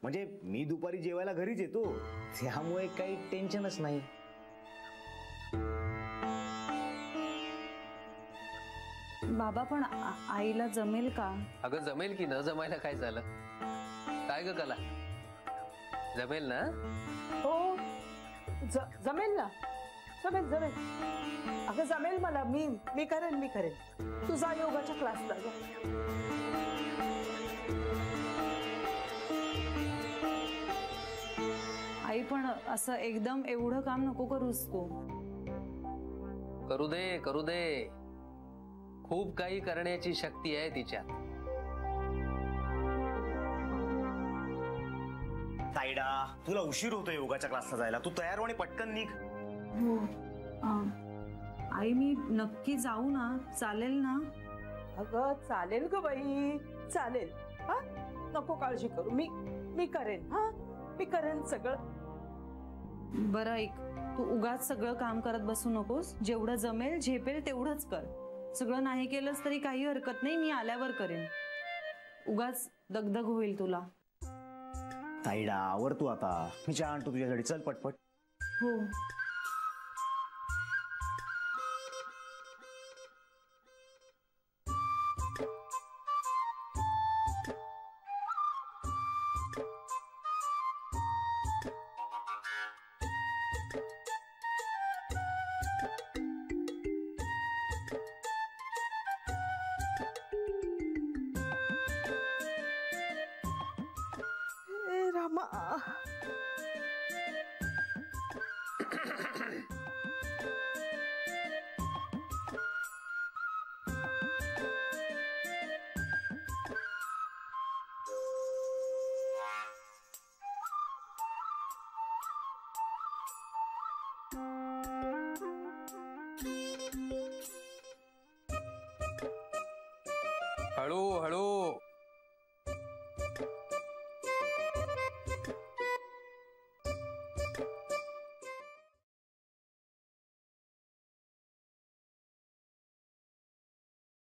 म्हणजे मी दुपारी जेवायला घरीच येतो, त्यामुळे काही टेन्शनच नाही. बाबा पण आईला जमेल का? अगं जमेल की, न जमायला काय झालं? काय ग कला, जमेल ना? हो जमेल ना, जमेल जमेल. अगं जमेल मला, मी करेन तुझा योगाच्या क्लासला जा. आई पण असं एकदम एवढं काम नको करूस तू. करू दे, खूप काही करण्याची शक्ती आहे तिच्यात. ताईडा, तुला उशीर होतो योगाच्या क्लासला जायला, तू तयार हो आणि पटकन निघ. हो आई मी नक्की जाऊ ना, चालेल ना? अगं चालेल ग बाई, चालेल. हा नको काळजी करू, मी करेन. हा मी करेन सगळं. बरं ऐक, तू उगाच सगळं काम करत बसू नकोस. जेवढं जमेल झेपेल तेवढंच कर. सगळं नाही केलंस तरी काही हरकत नाही, मी आल्यावर करेन. उगाच दगदग होईल तुला. ताईडा आवर तू आता, मी चहा आणतो तुझ्यासाठी, चल पटपट. हो रामा. हळू हळू